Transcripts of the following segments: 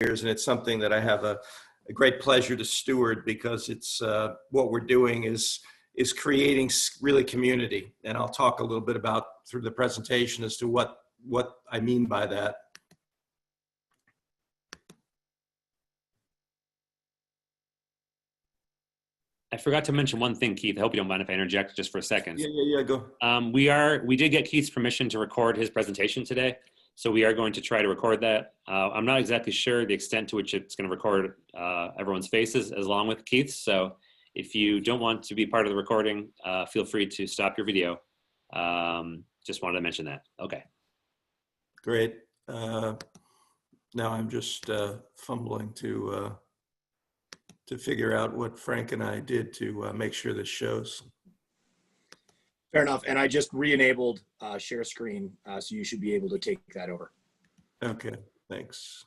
years, and it's something that I have a great pleasure to steward, because it's what we're doing is creating really community. And I'll talk a little bit about through the presentation as to what I mean by that. I forgot to mention one thing, Keith. I hope you don't mind if I interject just for a second. Yeah, go. We did get Keith's permission to record his presentation today, so we are going to try to record that. I'm not exactly sure the extent to which it's going to record everyone's faces along with Keith's. So if you don't want to be part of the recording, feel free to stop your video. Just wanted to mention that. Okay. Great. Now I'm just fumbling to figure out what Frank and I did to make sure this shows. Fair enough. And I just re-enabled share screen, so you should be able to take that over. Okay, thanks.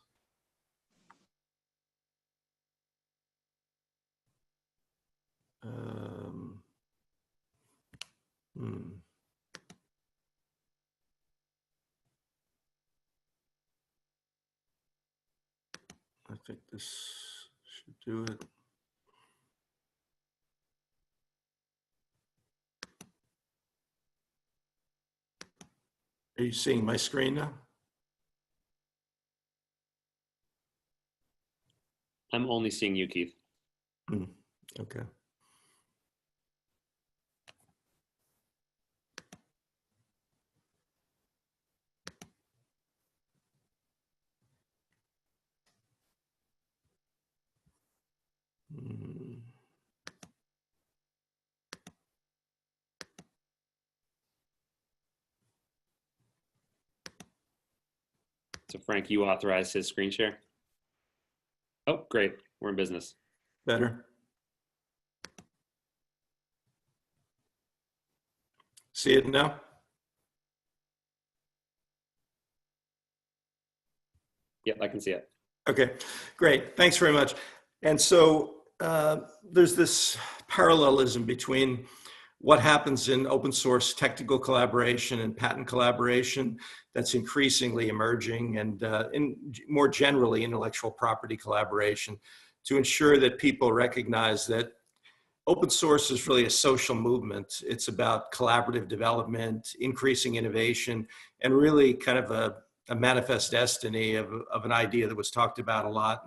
I think this should do it. Are you seeing my screen now? I'm only seeing you, Keith. Okay. So Frank, you authorized his screen share? Oh, great. We're in business. Better. See it now? Yep, I can see it. Okay, great. Thanks very much. And so there's this parallelism between what happens in open source technical collaboration and patent collaboration that's increasingly emerging, and more generally intellectual property collaboration, to ensure that people recognize that open source is really a social movement. It's about collaborative development, increasing innovation, and really kind of a manifest destiny of an idea that was talked about a lot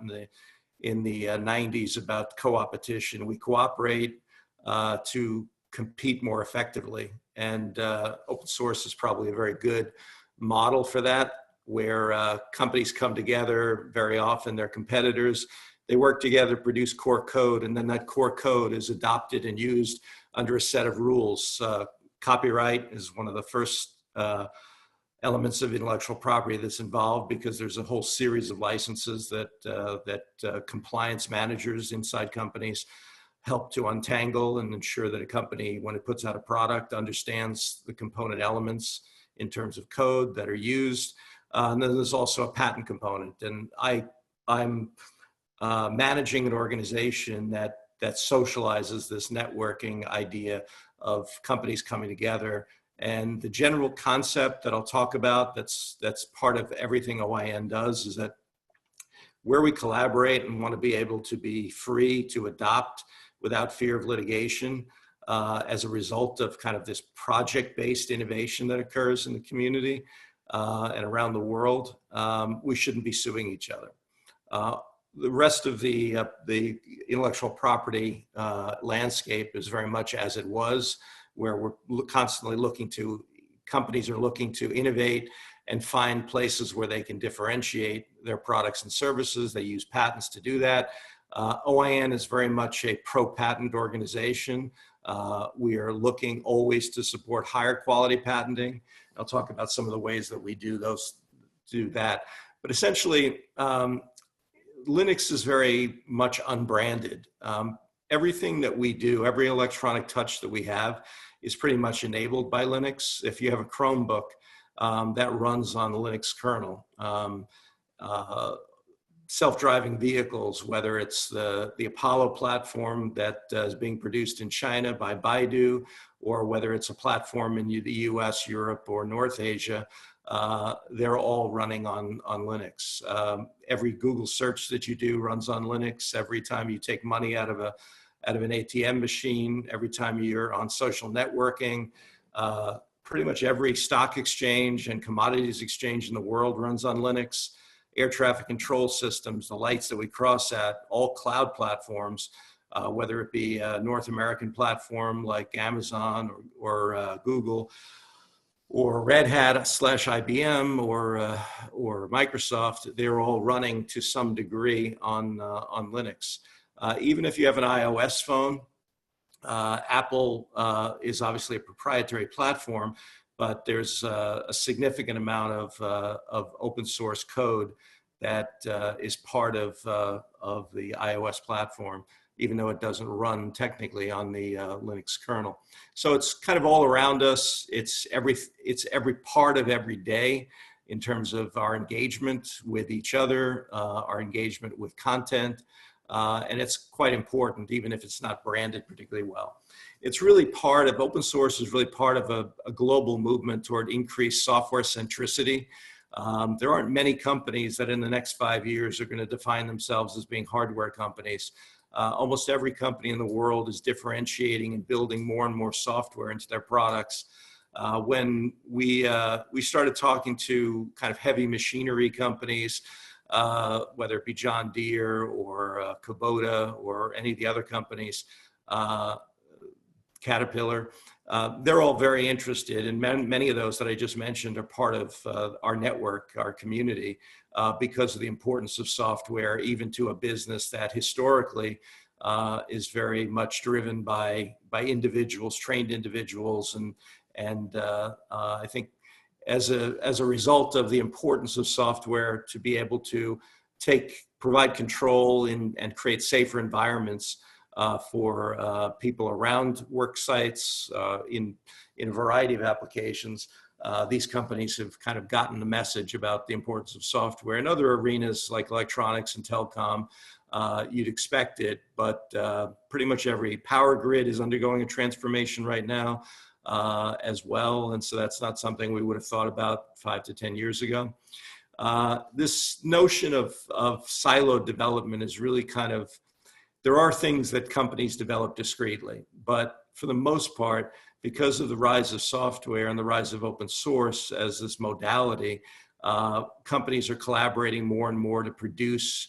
in the 90s about co-opetition. We cooperate to compete more effectively, and open source is probably a very good model for that, where companies come together. Very often they're competitors. They work together, produce core code, and then that core code is adopted and used under a set of rules. Copyright is one of the first elements of intellectual property that's involved, because there's a whole series of licenses that compliance managers inside companies help to untangle and ensure that a company, when it puts out a product, understands the component elements in terms of code that are used. And then there's also a patent component. And I'm managing an organization that socializes this networking idea of companies coming together. And the general concept that I'll talk about that's part of everything OIN does is that where we collaborate and want to be able to be free to adopt without fear of litigation as a result of kind of this project-based innovation that occurs in the community and around the world, we shouldn't be suing each other. The rest of the intellectual property landscape is very much as it was, where we're constantly companies are looking to innovate and find places where they can differentiate their products and services. They use patents to do that. OIN is very much a pro-patent organization. We are looking always to support higher quality patenting. I'll talk about some of the ways that we do that. But essentially, Linux is very much unbranded. Everything that we do, every electronic touch that we have is pretty much enabled by Linux. If you have a Chromebook, that runs on the Linux kernel. Self-driving vehicles, whether it's the Apollo platform that is being produced in China by Baidu, or whether it's a platform in the US, Europe, or North Asia they're all running on Linux. Every Google search that you do runs on Linux. Every time you take money out of an ATM machine, every time you're on social networking, pretty much every stock exchange and commodities exchange in the world runs on Linux. Air traffic control systems, the lights that we cross at, all cloud platforms, whether it be a North American platform like Amazon or Google, or Red Hat / IBM or Microsoft, they're all running to some degree on Linux. Even if you have an iOS phone, Apple is obviously a proprietary platform, but there's a significant amount of open source code that is part of the iOS platform, even though it doesn't run technically on the Linux kernel. So it's kind of all around us. It's every part of every day in terms of our engagement with each other, our engagement with content, and it's quite important, even if it's not branded particularly well. It's really part of, open source is really part of a global movement toward increased software centricity. There aren't many companies that in the next 5 years are going to define themselves as being hardware companies. Almost every company in the world is differentiating and building more and more software into their products. When we started talking to kind of heavy machinery companies, whether it be John Deere or Kubota or any of the other companies, Caterpillar, they're all very interested, and many of those that I just mentioned are part of our network, our community, because of the importance of software, even to a business that historically is very much driven by individuals, trained individuals, and I think as a result of the importance of software to be able to provide control and create safer environments for people around work sites in a variety of applications. These companies have kind of gotten the message about the importance of software. In other arenas like electronics and telecom, you'd expect it, but pretty much every power grid is undergoing a transformation right now as well. And so that's not something we would have thought about 5 to 10 years ago. This notion of siloed development is really kind of, there are things that companies develop discreetly, but for the most part, because of the rise of software and the rise of open source as this modality, companies are collaborating more and more to produce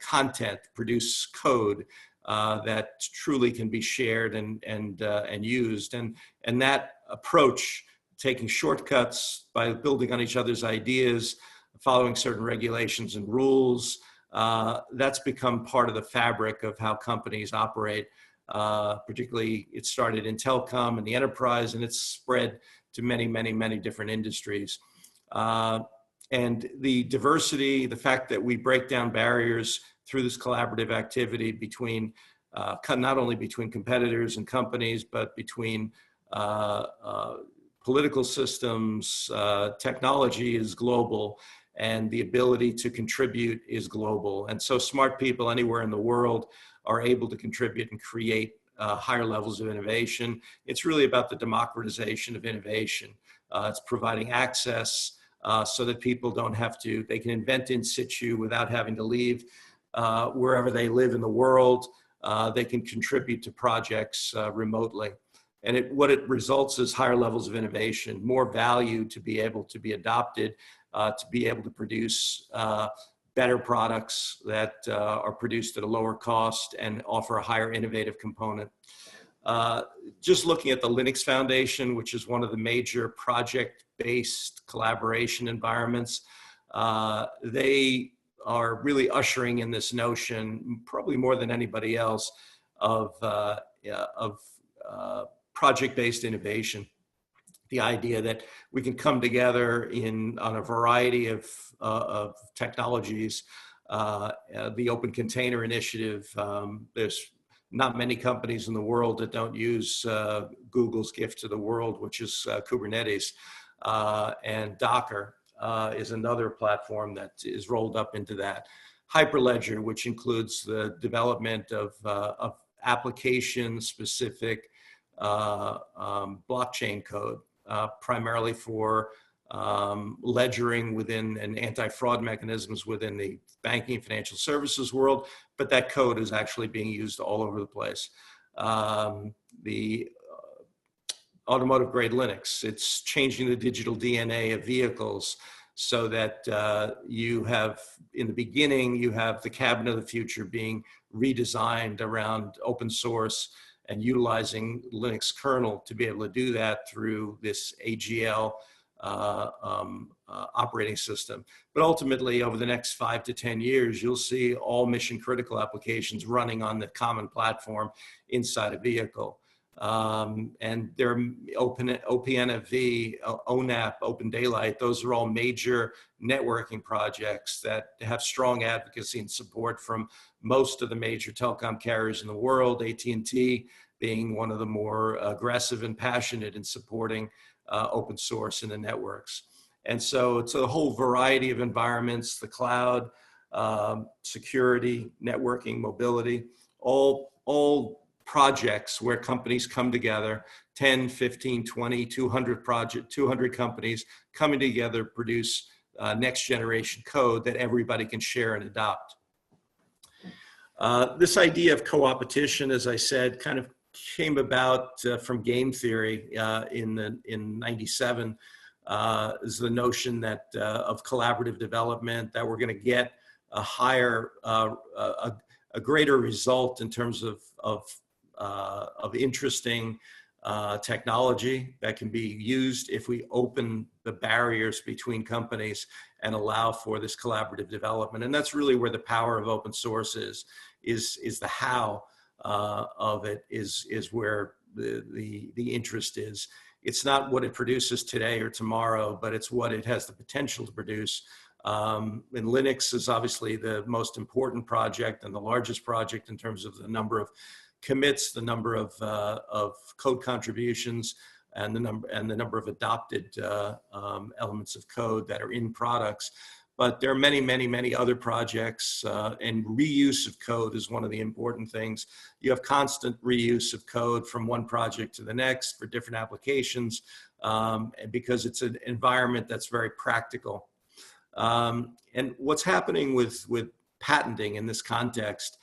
content, produce code that truly can be shared and used. And that approach, taking shortcuts by building on each other's ideas, following certain regulations and rules, that's become part of the fabric of how companies operate. Particularly, it started in telecom and the enterprise, and it's spread to many, many, many different industries. And the diversity, the fact that we break down barriers through this collaborative activity between, not only between competitors and companies, but between political systems, technology is global, and the ability to contribute is global. And so smart people anywhere in the world are able to contribute and create higher levels of innovation. It's really about the democratization of innovation. It's providing access so that people don't have to, they can invent in situ without having to leave wherever they live in the world. They can contribute to projects remotely. And what it results is higher levels of innovation, more value to be able to be adopted, to be able to produce better products that are produced at a lower cost and offer a higher innovative component. Just looking at the Linux Foundation, which is one of the major project-based collaboration environments, they are really ushering in this notion, probably more than anybody else, of project-based innovation. The idea that we can come together on a variety of technologies. The Open Container Initiative, there's not many companies in the world that don't use Google's gift to the world, which is Kubernetes. And Docker is another platform that is rolled up into that. Hyperledger, which includes the development of application-specific blockchain code, primarily for ledgering within and anti-fraud mechanisms within the banking and financial services world, but that code is actually being used all over the place. The automotive grade Linux, it's changing the digital DNA of vehicles so that you have, in the beginning, you have the cabinet of the future being redesigned around open source and utilizing Linux kernel to be able to do that through this AGL operating system. But ultimately, over the next 5 to 10 years, you'll see all mission critical applications running on the common platform inside a vehicle. And they're OPNFV, ONAP, Open Daylight, those are all major networking projects that have strong advocacy and support from most of the major telecom carriers in the world, AT&T being one of the more aggressive and passionate in supporting open source in the networks. And so it's a whole variety of environments, the cloud, security, networking, mobility, all projects where companies come together, 10, 15, 20, 200 companies coming together, produce next generation code that everybody can share and adopt. This idea of co-opetition, as I said, kind of came about from game theory in 97, is the notion that of collaborative development, that we're going to get a higher, a greater result in terms of interesting technology that can be used if we open the barriers between companies and allow for this collaborative development. And that's really where the power of open source is the how of it is where the interest is. It's not what it produces today or tomorrow, but it's what it has the potential to produce. And Linux is obviously the most important project and the largest project in terms of the number of commits, the number of code contributions, and the number of adopted elements of code that are in products. But there are many, many, many other projects, and reuse of code is one of the important things. You have constant reuse of code from one project to the next for different applications, because it's an environment that's very practical. And what's happening with patenting in this context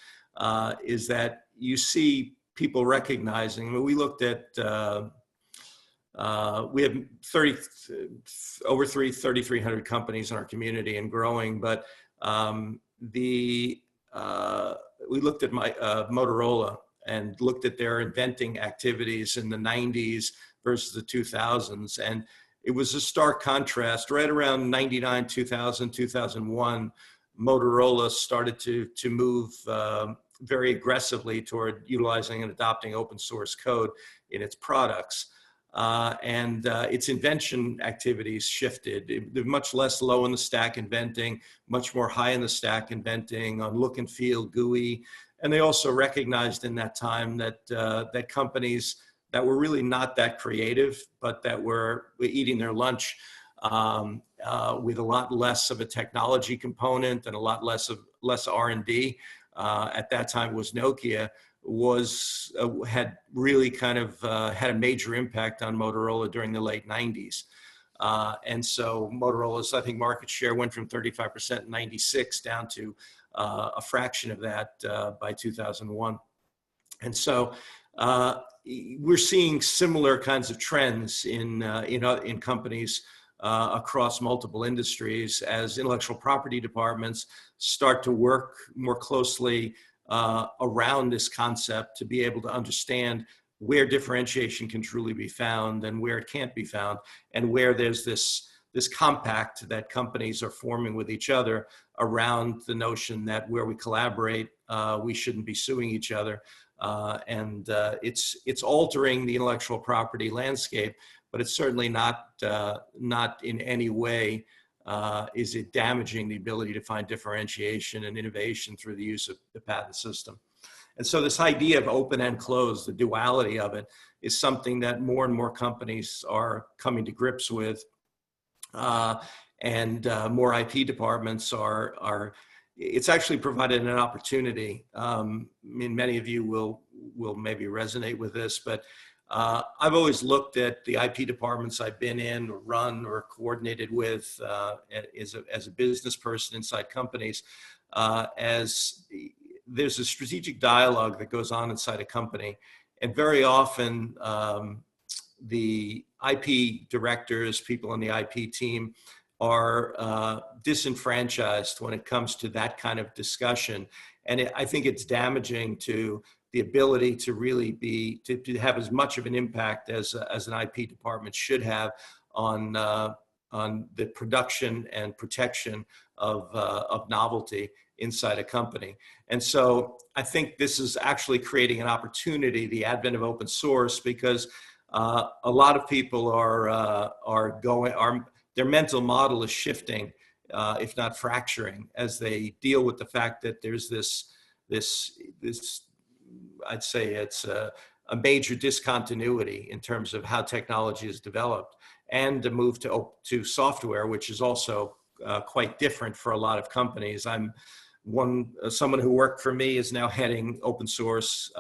is that you see people recognizing, I mean, we looked at, we have over 3,300 companies in our community and growing, but we looked at Motorola and looked at their inventing activities in the 90s versus the 2000s. And it was a stark contrast. Right around 99, 2000, 2001, Motorola started to move very aggressively toward utilizing and adopting open source code in its products. And its invention activities shifted. They're much less low in the stack inventing, much more high in the stack inventing on look and feel, GUI. And they also recognized in that time that, that companies that were really not that creative, but that were eating their lunch with a lot less of a technology component and a lot less R&D. At that time was Nokia, had really kind of had a major impact on Motorola during the late 90s. And so Motorola's, I think, market share went from 35% in 96 down to a fraction of that by 2001. And so we're seeing similar kinds of trends in companies across multiple industries as intellectual property departments start to work more closely around this concept to be able to understand where differentiation can truly be found and where it can't be found, and where there's this compact that companies are forming with each other around the notion that where we collaborate, we shouldn't be suing each other. And it's altering the intellectual property landscape, but it's certainly not in any way is it damaging the ability to find differentiation and innovation through the use of the patent system. And so this idea of open and closed, the duality of it, is something that more and more companies are coming to grips with. And more IP departments it's actually provided an opportunity. I mean, many of you will maybe resonate with this, but I've always looked at the IP departments I've been in, or run, or coordinated with as a business person inside companies, as there's a strategic dialogue that goes on inside a company. And very often, the IP directors, people on the IP team, are disenfranchised when it comes to that kind of discussion. And I think it's damaging to the ability to really to have as much of an impact as an IP department should have on the production and protection of novelty inside a company. And so I think this is actually creating an opportunity, the advent of open source, because a lot of people their mental model is shifting, if not fracturing, as they deal with the fact that there's this I'd say it's a major discontinuity in terms of how technology is developed, and the move to software, which is also quite different for a lot of companies. Someone who worked for me is now heading open source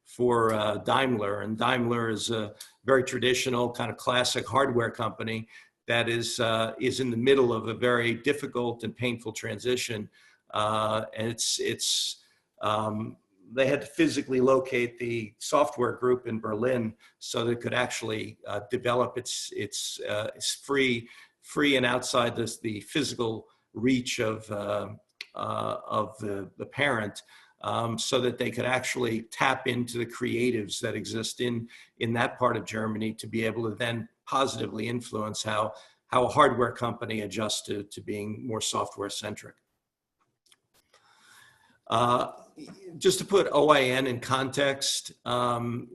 for Daimler, and Daimler is a very traditional kind of classic hardware company that is in the middle of a very difficult and painful transition, and they had to physically locate the software group in Berlin so that it could actually develop its free and outside the physical reach of the parent, so that they could actually tap into the creatives that exist in that part of Germany to be able to then positively influence how a hardware company adjusts to being more software centric. Just to put OIN in context, OIN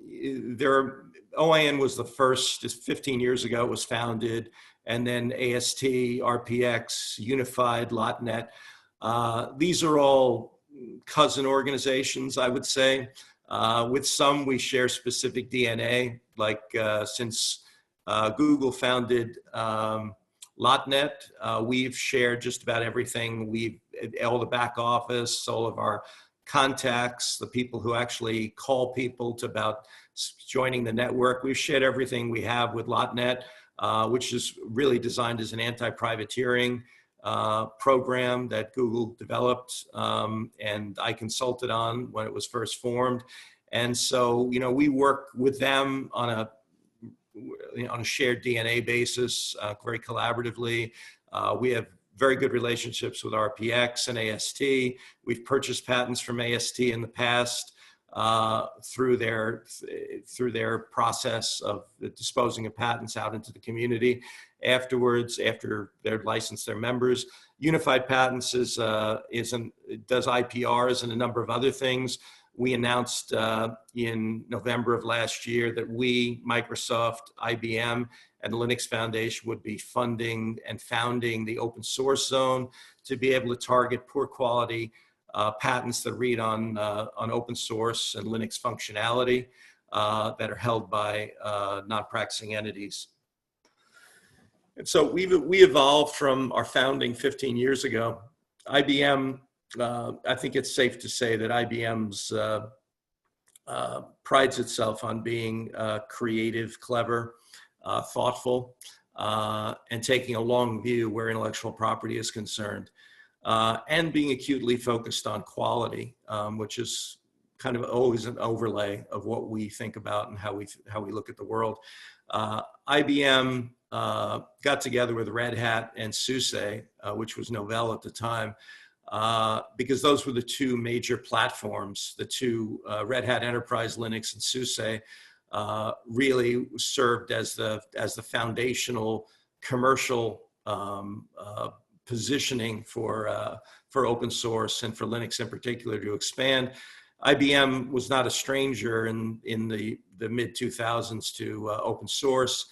was the first, just 15 years ago, it was founded, and then AST, RPX, Unified, LotNet. These are all cousin organizations, I would say. With some, we share specific DNA, like since Google founded LotNet, we've shared just about everything. All the back office, all of our contacts, the people who actually call people about joining the network. We've shared everything we have with LotNet, which is really designed as an anti-privateering program that Google developed, and I consulted on when it was first formed. And so, we work with them on a shared DNA basis, very collaboratively. We have very good relationships with RPX and AST. We've purchased patents from AST in the past through their process of disposing of patents out into the community. Afterwards, after they're licensed their members, Unified Patents does IPRs and a number of other things. We announced in November of last year that we, Microsoft, IBM, and the Linux Foundation would be funding and founding the open source zone to be able to target poor quality patents that read on open source and Linux functionality that are held by non-practicing entities. And so we evolved from our founding 15 years ago. IBM, I think it's safe to say that IBM's prides itself on being creative, clever, thoughtful, and taking a long view where intellectual property is concerned, and being acutely focused on quality, which is kind of always an overlay of what we think about and how we look at the world. IBM got together with Red Hat and SUSE, which was Novell at the time, because those were the two major platforms. The two, Red Hat Enterprise Linux and SUSE, really served as the foundational commercial positioning for open source and for Linux in particular to expand. IBM was not a stranger in the mid 2000s to open source.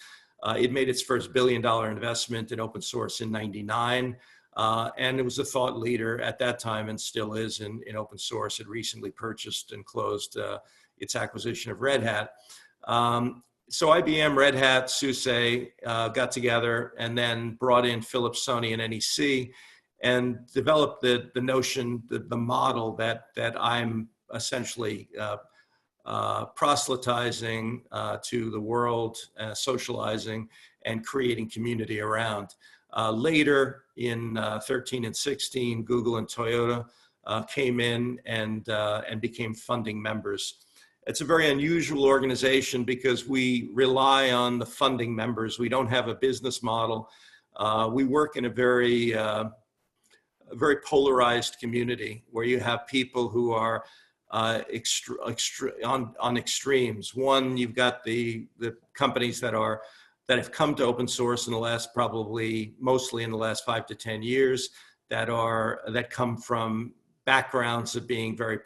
It made its first $1 billion investment in open source in '99. And it was a thought leader at that time and still is in open source. It recently purchased and closed its acquisition of Red Hat. So IBM, Red Hat, SUSE got together and then brought in Philips, Sony, and NEC and developed the notion, the model that I'm essentially proselytizing to the world, socializing, and creating community around. Later in 13 and 16, Google and Toyota came in and became funding members. It's a very unusual organization because we rely on the funding members. We don't have a business model. We work in a very polarized community where you have people who are on extremes. One, you've got the companies that have come to open source in the last, probably mostly in the last 5 to 10 years, that come from backgrounds of being very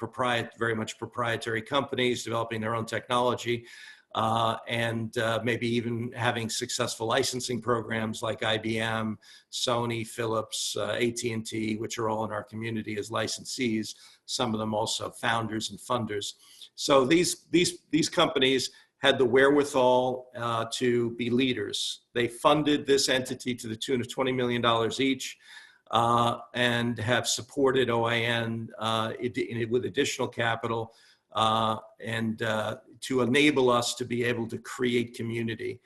much proprietary companies, developing their own technology, and maybe even having successful licensing programs like IBM, Sony, Philips, AT&T, which are all in our community as licensees. Some of them also founders and funders. So these companies had the wherewithal to be leaders. They funded this entity to the tune of $20 million each. And have supported OIN with additional capital and to enable us to be able to create community,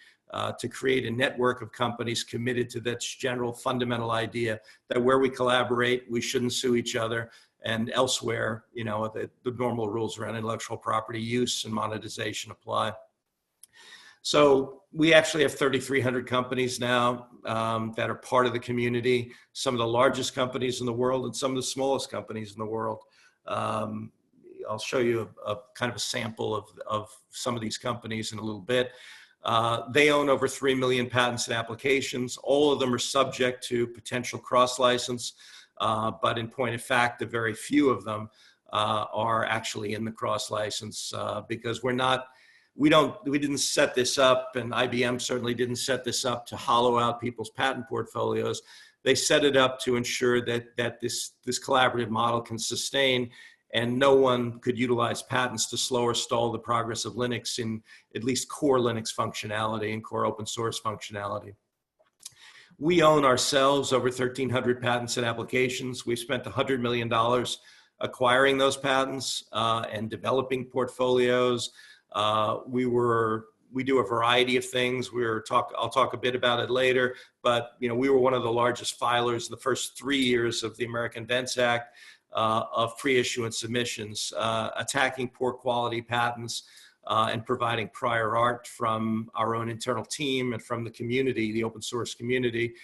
to create a network of companies committed to that general fundamental idea that where we collaborate, we shouldn't sue each other, and elsewhere, you know, the normal rules around intellectual property use and monetization apply. So we actually have 3,300 companies now that are part of the community, some of the largest companies in the world and some of the smallest companies in the world. I'll show you a kind of a sample of some of these companies in a little bit. They own over 3 million patents and applications. All of them are subject to potential cross-license, but in point of fact, a very few of them are actually in the cross-license because we didn't set this up, and IBM certainly didn't set this up to hollow out people's patent portfolios. They set it up to ensure that this collaborative model can sustain, and no one could utilize patents to slow or stall the progress of Linux in at least core Linux functionality and core open source functionality. We own ourselves over 1,300 patents and applications. We've spent $100 million acquiring those patents and developing portfolios. We do a variety of things. I'll talk a bit about it later, but you know, we were one of the largest filers in the first 3 years of the American Invents Act of pre-issuance submissions, attacking poor quality patents and providing prior art from our own internal team and from the community, the open source community,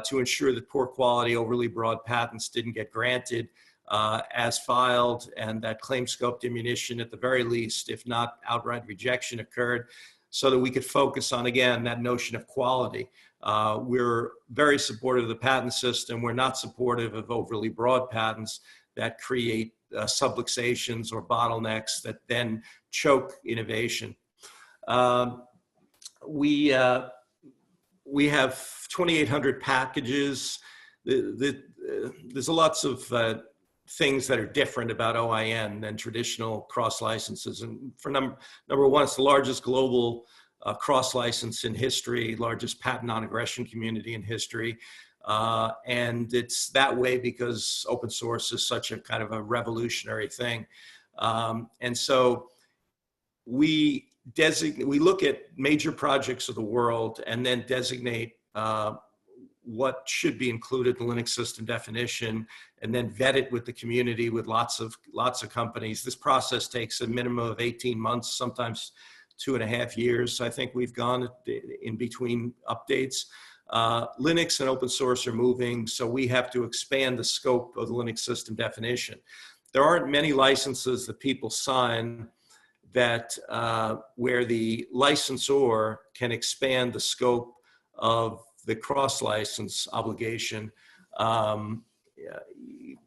to ensure that poor quality, overly broad patents didn't get granted as filed, and that claim scope diminution at the very least, if not outright rejection, occurred, so that we could focus on, again, that notion of quality. We're very supportive of the patent system. We're not supportive of overly broad patents that create subluxations or bottlenecks that then choke innovation. We have 2,800 packages. There's lots of things that are different about OIN than traditional cross licenses. And for number one, it's the largest global cross license in history, largest patent non-aggression community in history. And it's that way because open source is such a kind of a revolutionary thing. And so we look at major projects of the world and then designate what should be included in the Linux system definition, and then vet it with the community with lots of companies. This process takes a minimum of 18 months, sometimes 2.5 years. I think we've gone in between updates. Linux and open source are moving, so we have to expand the scope of the Linux system definition. There aren't many licenses that people sign that where the licensor can expand the scope of the cross-license obligation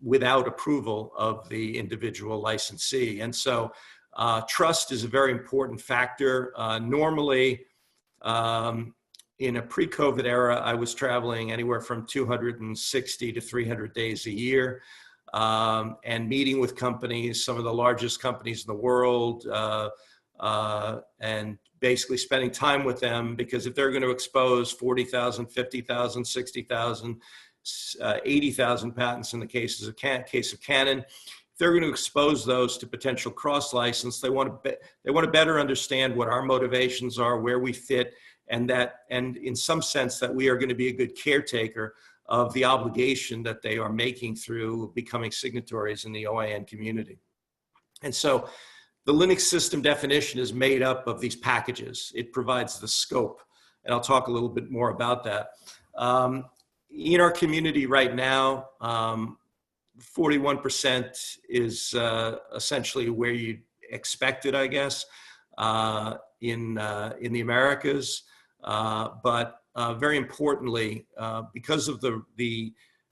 without approval of the individual licensee. And so trust is a very important factor. Normally, in a pre-COVID era, I was traveling anywhere from 260 to 300 days a year and meeting with companies, some of the largest companies in the world, and basically spending time with them, because if they're going to expose 40,000, 50,000, 60,000, 80,000 patents in the case of Canon, if they're going to expose those to potential cross-license. They want to better understand what our motivations are, where we fit, and in some sense that we are going to be a good caretaker of the obligation that they are making through becoming signatories in the OIN community. And so the Linux system definition is made up of these packages. It provides the scope, and I'll talk a little bit more about that. In our community right now, 41% is essentially where you expect it, I guess, in the Americas. But very importantly, because of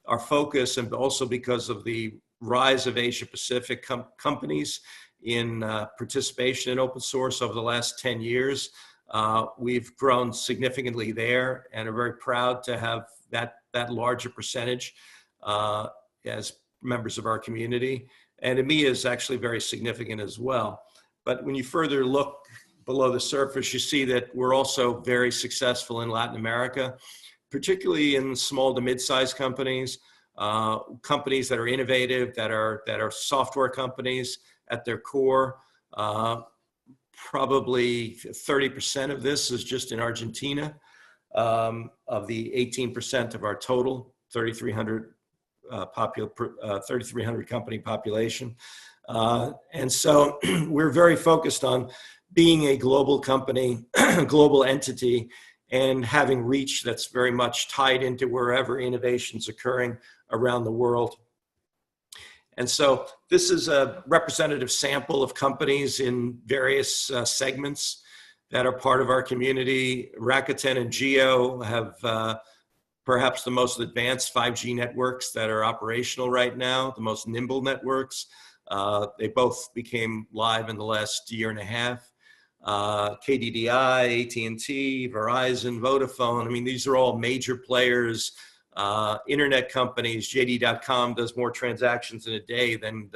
our focus and also because of the rise of Asia Pacific companies in participation in open source over the last 10 years, we've grown significantly there and are very proud to have that larger percentage as members of our community. And EMEA is actually very significant as well. But when you further look below the surface, you see that we're also very successful in Latin America, particularly in small to mid-sized companies, companies that are innovative, that are software companies at their core. Probably 30% of this is just in Argentina, of the 18% of our total 3,300 company population. And so we're very focused on being a global company, global entity, and having reach that's very much tied into wherever innovation's occurring around the world. And so this is a representative sample of companies in various segments that are part of our community. Rakuten and Jio have perhaps the most advanced 5G networks that are operational right now, the most nimble networks. They both became live in the last year and a half. KDDI, AT&T, Verizon, Vodafone. I mean, these are all major players. Internet companies. JD.com does more transactions in a day than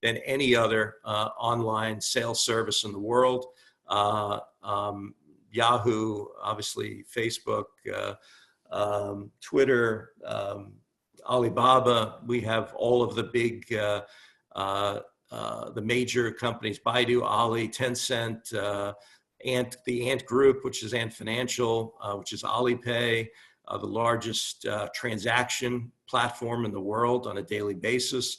any other online sales service in the world. Yahoo, obviously, Facebook, Twitter, Alibaba. We have all of the big, the major companies: Baidu, Ali, Tencent, the Ant Group, which is Ant Financial, which is Alipay. The largest transaction platform in the world on a daily basis.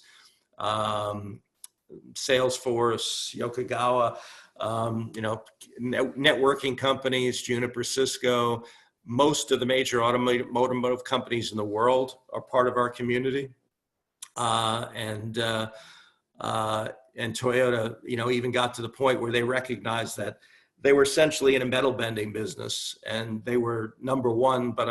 Salesforce, Yokogawa, networking companies, Juniper, Cisco. Most of the major automotive companies in the world are part of our community. And Toyota, even got to the point where they recognized that they were essentially in a metal bending business, and they were number one, but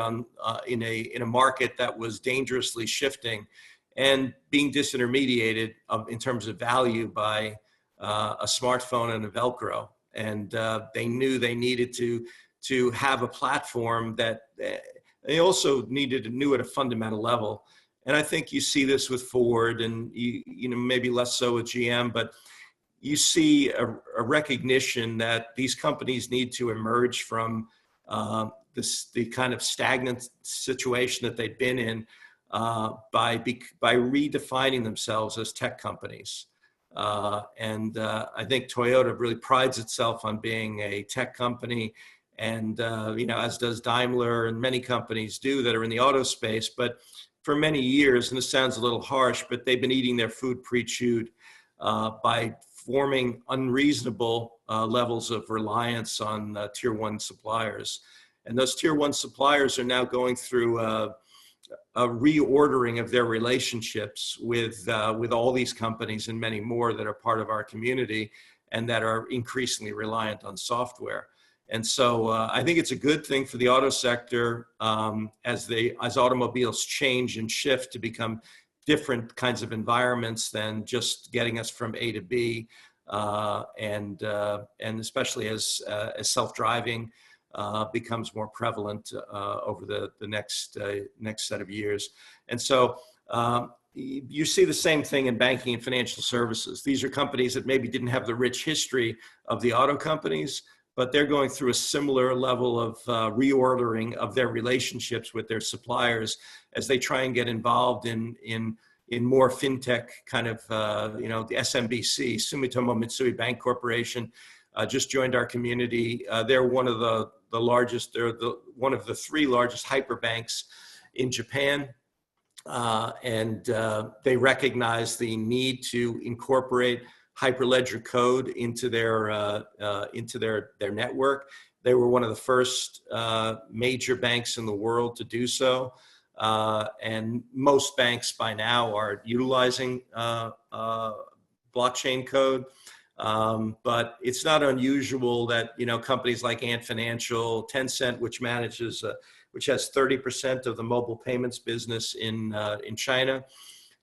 in a market that was dangerously shifting and being disintermediated in terms of value by a smartphone and a Velcro. And they knew they needed to have a platform that they also knew at a fundamental level. And I think you see this with Ford, and maybe less so with GM, but you see a recognition that these companies need to emerge from the kind of stagnant situation that they've been in by redefining themselves as tech companies. And I think Toyota really prides itself on being a tech company, and as does Daimler, and many companies do that are in the auto space. But for many years, and this sounds a little harsh, but they've been eating their food pre-chewed by forming unreasonable levels of reliance on tier one suppliers. And those tier one suppliers are now going through a reordering of their relationships with all these companies and many more that are part of our community and that are increasingly reliant on software. And so I think it's a good thing for the auto sector as automobiles change and shift to become different kinds of environments than just getting us from A to B, and especially as self-driving becomes more prevalent over the next set of years. And so you see the same thing in banking and financial services. These are companies that maybe didn't have the rich history of the auto companies, but they're going through a similar level of reordering of their relationships with their suppliers as they try and get involved in in more fintech kind of, the SMBC, Sumitomo Mitsui Bank Corporation, just joined our community. They're one of the largest, one of the 3 largest hyperbanks in Japan. And they recognize the need to incorporate Hyperledger code into their network. They were one of the first major banks in the world to do so. And most banks by now are utilizing blockchain code. But it's not unusual that, companies like Ant Financial, Tencent, which has 30% of the mobile payments business in China,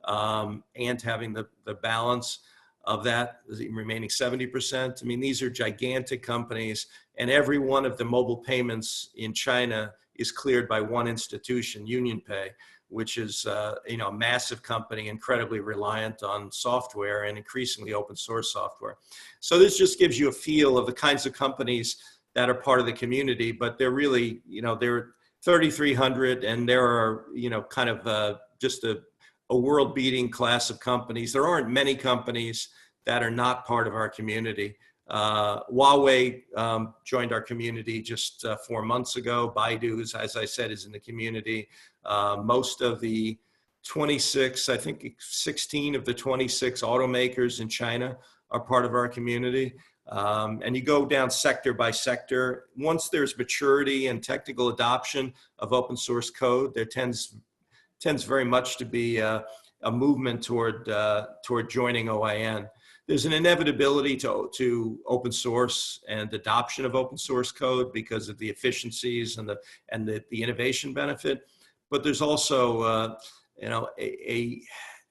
and having the balance of that, the remaining 70%. I mean, these are gigantic companies, and every one of the mobile payments in China is cleared by one institution, UnionPay, which is a massive company, incredibly reliant on software and increasingly open source software. So this just gives you a feel of the kinds of companies that are part of the community, but they're really, they're 3,300, and there are, kind of just a world-beating class of companies. There aren't many companies that are not part of our community. Huawei joined our community just 4 months ago. Baidu, as I said, is in the community. Most of the 26, I think 16 of the 26 automakers in China are part of our community. And you go down sector by sector. Once there's maturity and technical adoption of open source code, there tends very much to be a movement toward joining OIN. There's an inevitability to open source and adoption of open source code because of the efficiencies and the innovation benefit. But there's also a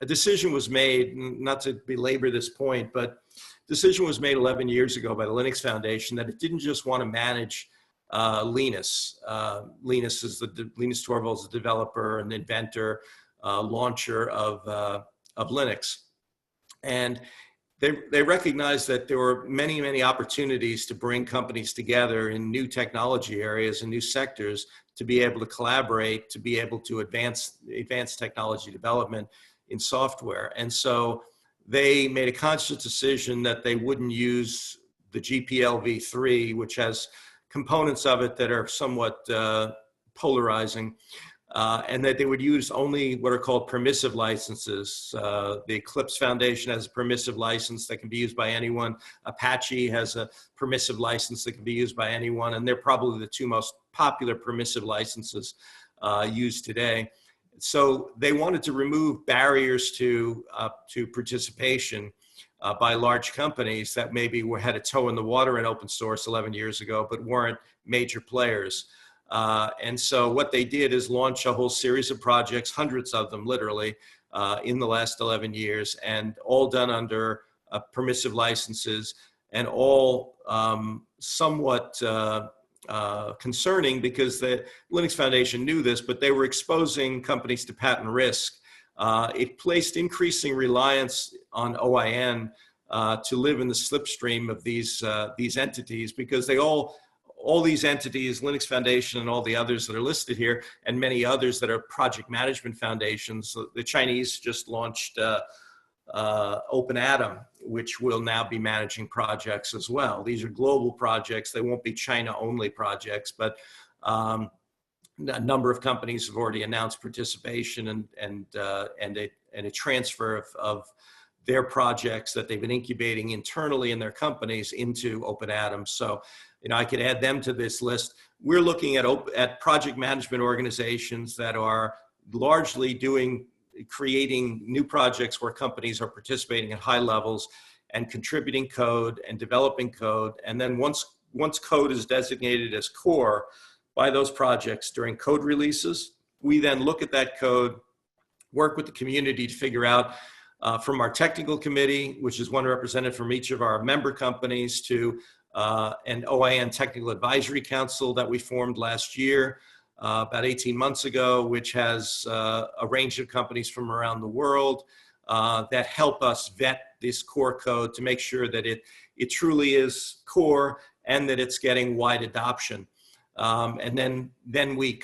decision was made, not to belabor this point, but decision was made 11 years ago by the Linux Foundation that it didn't just want to manage Linus. Linus Torvalds is the developer and inventor, launcher of Linux. And they recognized that there were many, many opportunities to bring companies together in new technology areas and new sectors to be able to collaborate, to be able to advance technology development in software. And so they made a conscious decision that they wouldn't use the GPL v3, which has components of it that are somewhat polarizing, and that they would use only what are called permissive licenses. The Eclipse Foundation has a permissive license that can be used by anyone. Apache has a permissive license that can be used by anyone, and they're probably the 2 most popular permissive licenses used today. So they wanted to remove barriers to participation by large companies that maybe had a toe in the water in open source 11 years ago, but weren't major players. And so what they did is launch a whole series of projects, hundreds of them literally, in the last 11 years, and all done under permissive licenses, and all somewhat concerning because the Linux Foundation knew this, but they were exposing companies to patent risk. It placed increasing reliance on OIN to live in the slipstream of these entities, because they all these entities, Linux Foundation and all the others that are listed here, and many others that are project management foundations. The Chinese just launched Open Atom, which will now be managing projects as well. These are global projects. They won't be China-only projects, but a number of companies have already announced participation and a transfer of their projects that they've been incubating internally in their companies into Open Atom. So, I could add them to this list. We're looking at project management organizations that are largely creating new projects where companies are participating at high levels and contributing code and developing code. And then once code is designated as core by those projects during code releases, we then look at that code, work with the community to figure out from our technical committee, which is one representative from each of our member companies, to an OIN Technical Advisory Council that we formed last year, about 18 months ago, which has a range of companies from around the world that help us vet this core code to make sure that it truly is core and that it's getting wide adoption. And then we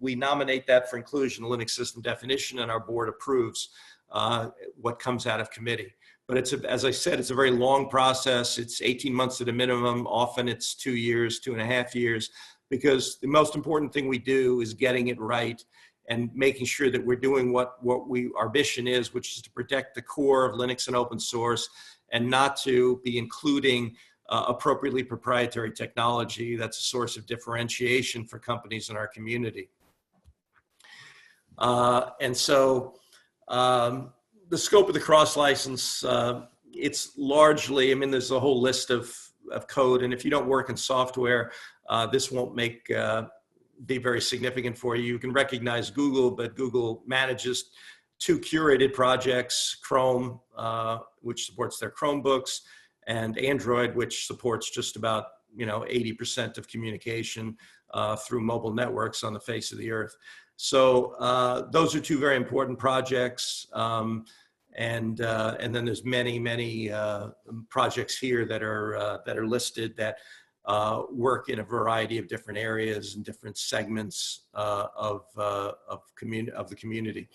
we nominate that for inclusion in the Linux system definition, and our board approves. what comes out of committee. But it's, as I said, it's a very long process. It's 18 months at a minimum. Often it's 2 years, 2.5 years, because the most important thing we do is getting it right and making sure that we're doing what our mission is, which is to protect the core of Linux and open source, and not to be including appropriately proprietary technology that's a source of differentiation for companies in our community. And so the scope of the cross-license, it's largely, I mean, there's a whole list of code, and if you don't work in software, this won't be very significant for you. You can recognize Google, but Google manages 2 curated projects, Chrome, which supports their Chromebooks, and Android, which supports just about 80% of communication through mobile networks on the face of the earth. So those are 2 very important projects, and then there's many projects here that are listed that work in a variety of different areas and different segments of the community.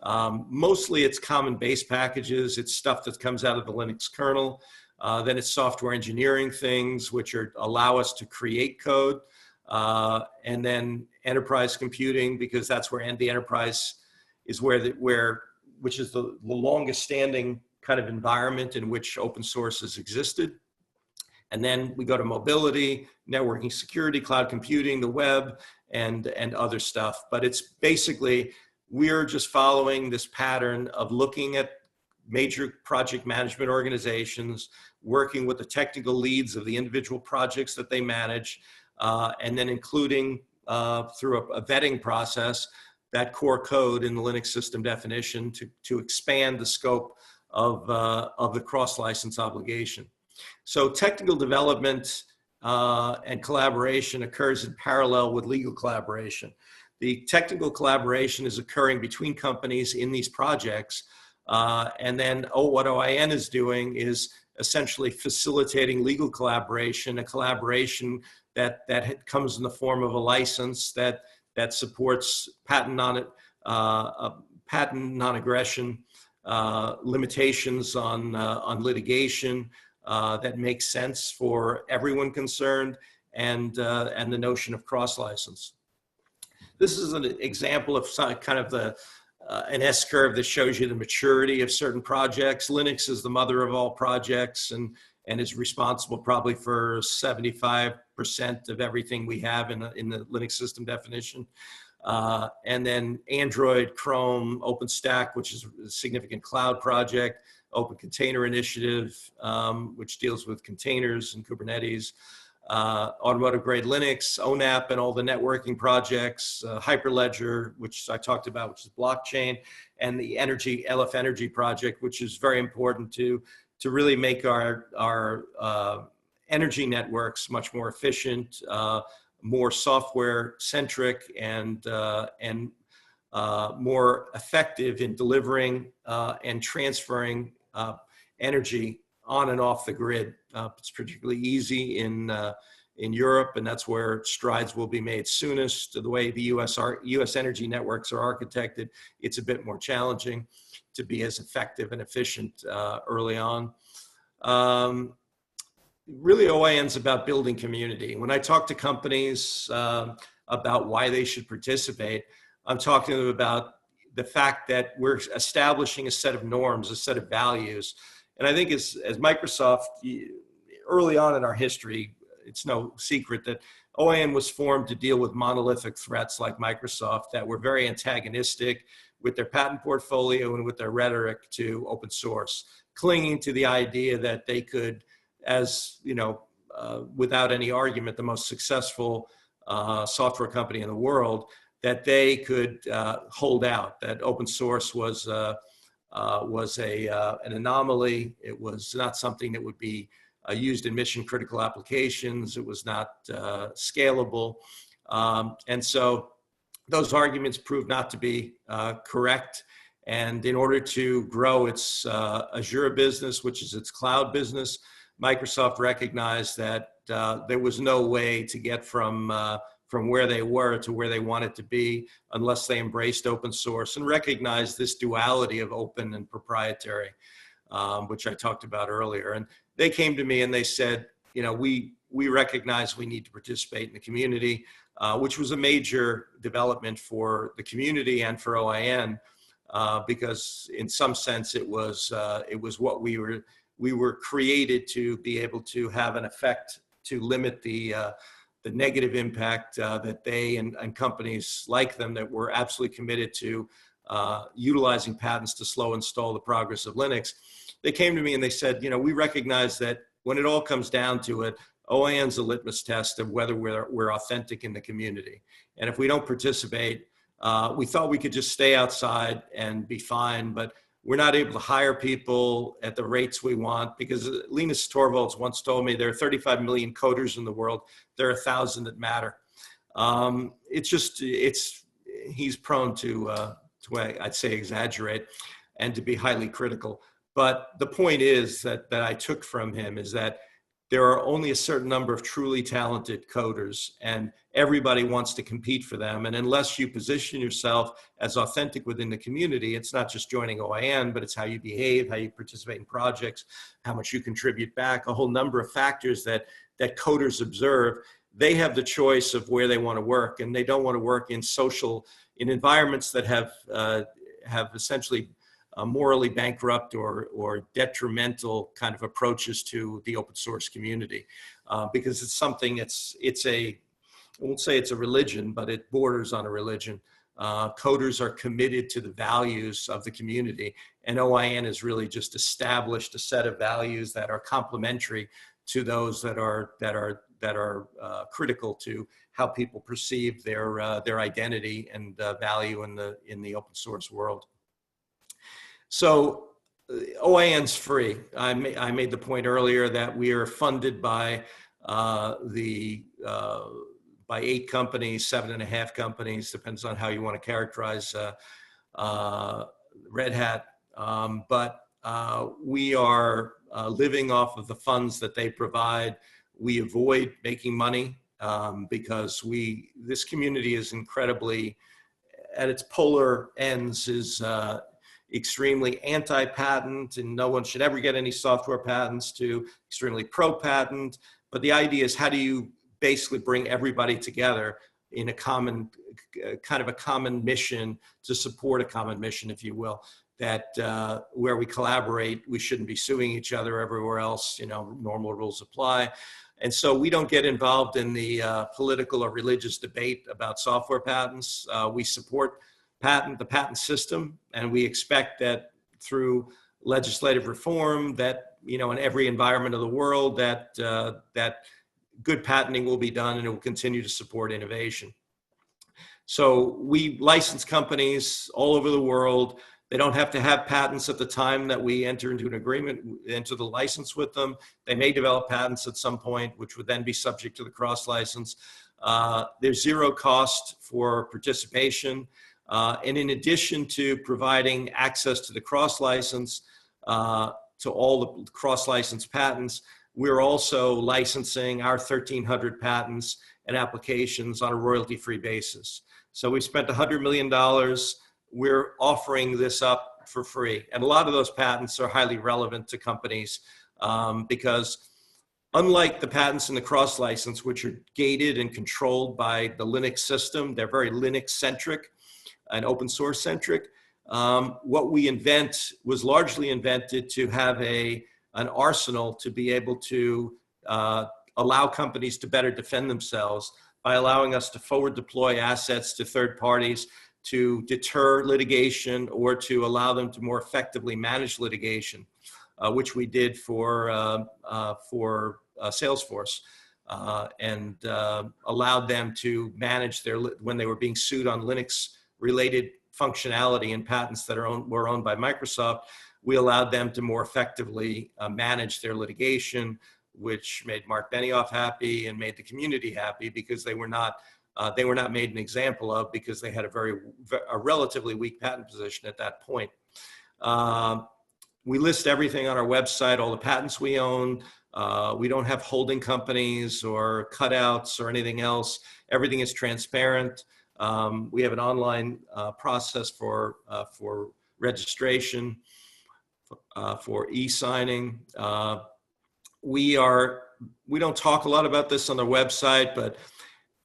Mostly it's common base packages. It's stuff that comes out of the Linux kernel. Then it's software engineering things, which allow us to create code. And then enterprise computing, because that's where the enterprise is which is the longest standing kind of environment in which open source has existed. And then we go to mobility, networking, security, cloud computing, the web, and other stuff. But it's basically, we're just following this pattern of looking at major project management organizations, working with the technical leads of the individual projects that they manage, and then including through a vetting process that core code in the Linux system definition to expand the scope of the cross-license obligation. So technical development and collaboration occurs in parallel with legal collaboration. The technical collaboration is occurring between companies in these projects, and then what OIN is doing is essentially facilitating legal collaboration, a collaboration that comes in the form of a license that supports patent non-aggression, limitations on litigation that makes sense for everyone concerned, and the notion of cross-license. This is an example of kind of an S-curve that shows you the maturity of certain projects. Linux is the mother of all projects and is responsible probably for 75% of everything we have in the Linux system definition. And then Android, Chrome, OpenStack, which is a significant cloud project, Open Container Initiative, which deals with containers and Kubernetes, automotive grade Linux, ONAP, and all the networking projects, Hyperledger, which I talked about, which is blockchain, and the LF Energy project, which is very important to really make our energy networks much more efficient, more software centric, and more effective in delivering and transferring energy on and off the grid. It's particularly easy in Europe, and that's where strides will be made soonest. The way the U.S. energy networks are architected, it's a bit more challenging to be as effective and efficient early on. Really, OIN's about building community. When I talk to companies about why they should participate, I'm talking to them about the fact that we're establishing a set of norms, a set of values. And I think as Microsoft, early on in our history, it's no secret that OIN was formed to deal with monolithic threats like Microsoft that were very antagonistic with their patent portfolio and with their rhetoric to open source, clinging to the idea that they could, without any argument, the most successful software company in the world, that they could hold out, that open source was an anomaly. It was not something that would be used in mission critical applications. It was not scalable. And so those arguments proved not to be correct. And in order to grow its Azure business, which is its cloud business, Microsoft recognized that there was no way to get from from where they were to where they wanted to be unless they embraced open source and recognized this duality of open and proprietary, which I talked about earlier. And they came to me and they said, you know, we recognize we need to participate in the community, which was a major development for the community and for OIN, because in some sense it was what we were created to be able to have an effect to limit the negative impact that they and companies like them that were absolutely committed to utilizing patents to slow and stall the progress of Linux. They came to me and they said, you know, we recognize that when it all comes down to it, OIN's a litmus test of whether we're authentic in the community. And if we don't participate, we thought we could just stay outside and be fine, but we're not able to hire people at the rates we want because Linus Torvalds once told me there are 35 million coders in the world. There are 1,000 that matter. He's prone to I'd say exaggerate and to be highly critical. But the point is that I took from him is that there are only a certain number of truly talented coders and everybody wants to compete for them. And unless you position yourself as authentic within the community, it's not just joining OIN, but it's how you behave, how you participate in projects, how much you contribute back, a whole number of factors that coders observe. They have the choice of where they want to work, and they don't want to work in environments that have essentially morally bankrupt or detrimental kind of approaches to the open source community, because it's something, I won't say it's a religion, but it borders on a religion. Coders are committed to the values of the community, and OIN has really just established a set of values that are complementary to those that are critical to how people perceive their identity and value in the open source world. So OIN's free. I made the point earlier that we are funded by 8 companies, 7.5 companies, depends on how you want to characterize Red Hat. But we are living off of the funds that they provide. We avoid making money because this community is incredibly, at its polar ends, is extremely anti-patent, and no one should ever get any software patents, to extremely pro-patent. But the idea is, how do you basically bring everybody together in a common, kind of a common mission to support a common mission, if you will, that where we collaborate, we shouldn't be suing each other. Everywhere else, you know, normal rules apply. And so we don't get involved in the political or religious debate about software patents. We support the patent system, and we expect that through legislative reform, that, you know, in every environment of the world, that good patenting will be done, and it will continue to support innovation. So we license companies all over the world. They don't have to have patents at the time that we enter into an agreement, enter the license with them. They may develop patents at some point, which would then be subject to the cross-license. There's zero cost for participation. And in addition to providing access to the cross-license, to all the cross-license patents, we're also licensing our 1,300 patents and applications on a royalty-free basis. So we spent $100 million. We're offering this up for free. And a lot of those patents are highly relevant to companies because unlike the patents in the cross-license, which are gated and controlled by the Linux system, they're very Linux-centric and open source centric. What we invent was largely invented to have an arsenal to be able to allow companies to better defend themselves by allowing us to forward deploy assets to third parties, to deter litigation, or to allow them to more effectively manage litigation, which we did for Salesforce, and allowed them to manage when they were being sued on Linux related functionality and patents that were owned by Microsoft. We allowed them to more effectively manage their litigation, which made Mark Benioff happy and made the community happy, because they were not made an example of, because they had a relatively weak patent position at that point. We list everything on our website, all the patents we own, We don't have holding companies or cutouts or anything else. Everything is transparent. We have an online process for registration, for e-signing. We don't talk a lot about this on the website, but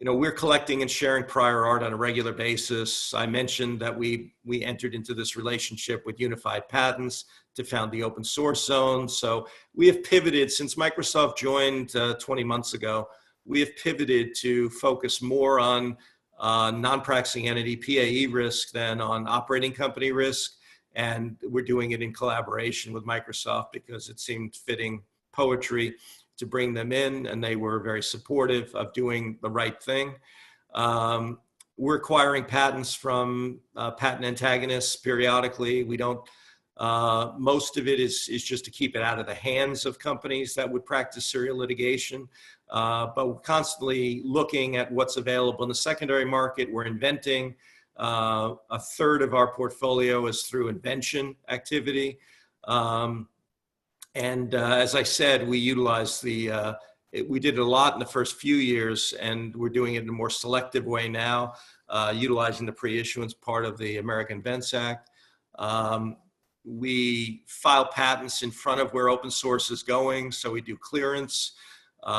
we're collecting and sharing prior art on a regular basis. I mentioned that we entered into this relationship with Unified Patents to found the open source zone. So we have pivoted since Microsoft joined 20 months ago. We have pivoted to focus more on non-practicing entity PAE risk than on operating company risk. And we're doing it in collaboration with Microsoft because it seemed fitting poetry to bring them in, and they were very supportive of doing the right thing. We're acquiring patents from patent antagonists periodically. We don't, most of it is just to keep it out of the hands of companies that would practice serial litigation. But we're constantly looking at what's available in the secondary market. We're inventing. A third of our portfolio is through Invention activity. And as I said, we utilize we did a lot in the first few years, and we're doing it in a more selective way now, utilizing the pre-issuance part of the American Invents Act. We file patents in front of where open source is going, so we do clearance. We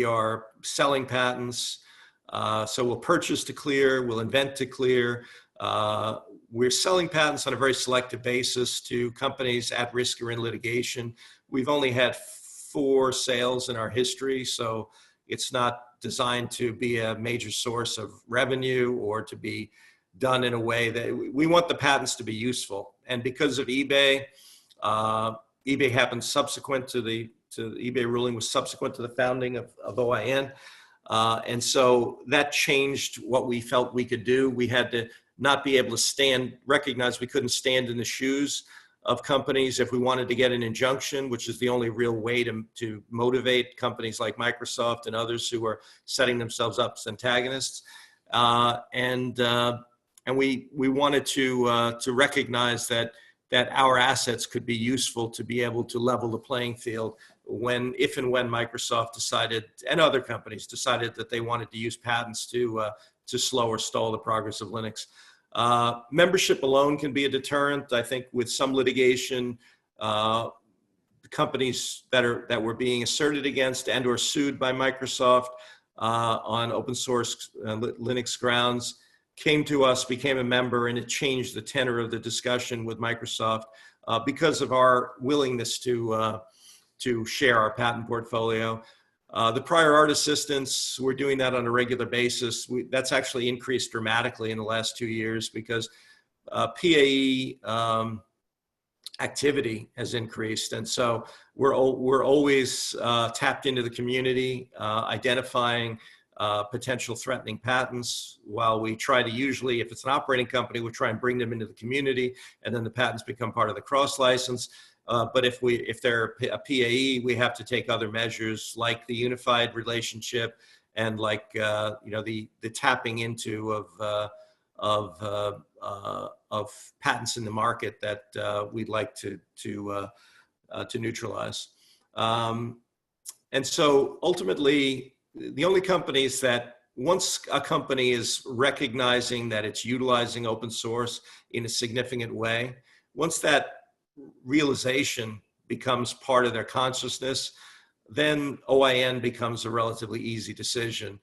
are selling patents. So we'll purchase to clear, we'll invent to clear. We're selling patents on a very selective basis to companies at risk or in litigation. We've only had 4 sales in our history, so it's not designed to be a major source of revenue or to be done in a way that we want the patents to be useful. And because of eBay, eBay happened subsequent to the eBay ruling was subsequent to the founding of OIN. And so that changed what we felt we could do. We had to not be able to recognize we couldn't stand in the shoes of companies if we wanted to get an injunction, which is the only real way to motivate companies like Microsoft and others who are setting themselves up as antagonists. And we wanted to recognize that our assets could be useful to be able to level the playing field if and when Microsoft decided, and other companies decided, that they wanted to use patents to slow or stall the progress of Linux. Membership alone can be a deterrent. I think with some litigation, companies that were being asserted against and or sued by Microsoft on open source Linux grounds came to us, became a member, and it changed the tenor of the discussion with Microsoft because of our willingness to share our patent portfolio. The prior art assistance, we're doing that on a regular basis. That's actually increased dramatically in the last 2 years because PAE activity has increased. And so we're always tapped into the community, identifying potential threatening patents, while we try to usually, if it's an operating company, we try and bring them into the community, and then the patents become part of the cross license. But if they're a PAE, we have to take other measures like the unified relationship and like the tapping into of patents in the market that we'd like to neutralize. And so ultimately, the only companies that, once a company is recognizing that it's utilizing open source in a significant way, once that realization becomes part of their consciousness, then OIN becomes a relatively easy decision,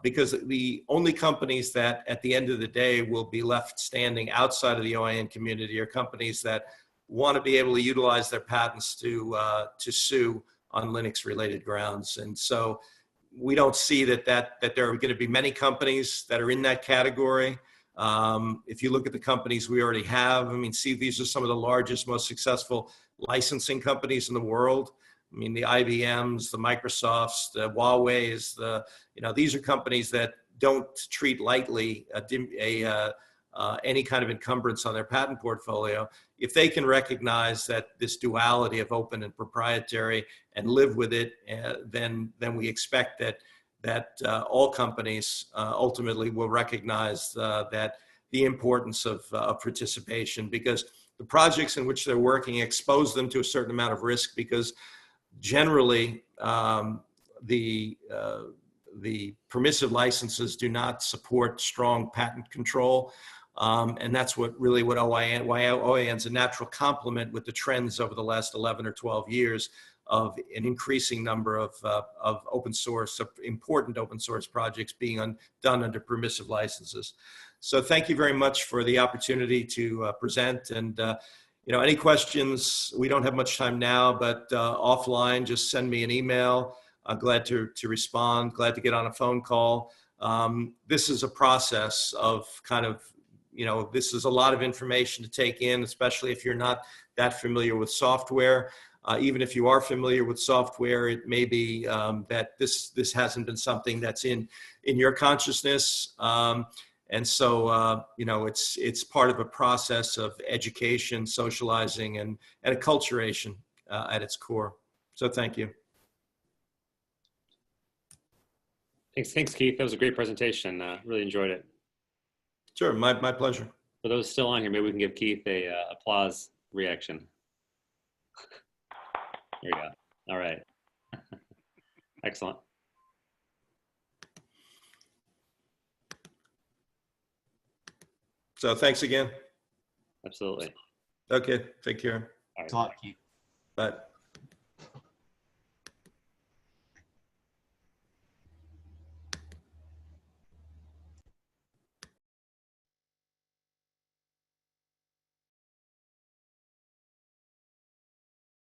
because the only companies that at the end of the day will be left standing outside of the OIN community are companies that want to be able to utilize their patents to sue on Linux related grounds. And so we don't see that there are going to be many companies that are in that category. If you look at the companies we already have, these are some of the largest, most successful licensing companies in the world. The IBMs, the Microsofts, the Huawei's, these are companies that don't treat lightly any kind of encumbrance on their patent portfolio. If they can recognize that this duality of open and proprietary and live with it, then we expect that all companies ultimately will recognize that the importance of participation, because the projects in which they're working expose them to a certain amount of risk, because generally the permissive licenses do not support strong patent control. And that's what why OIN's a natural complement with the trends over the last 11 or 12 years of an increasing number of open source, important open source projects being done under permissive licenses. So thank you very much for the opportunity to present. And any questions? We don't have much time now, but offline, just send me an email. I'm glad to respond, glad to get on a phone call. This is a process of kind of, this is a lot of information to take in, especially if you're not that familiar with software. Even if you are familiar with software, it may be that this hasn't been something that's in your consciousness. And so, it's part of a process of education, socializing, and acculturation at its core. So thank you. Thanks, Keith. That was a great presentation. Really enjoyed it. Sure, my pleasure. For those still on here, maybe we can give Keith a applause reaction. There you go. All right. Excellent. So thanks again. Absolutely. Okay, take care. All right. Thanks a lot, Keith. Bye.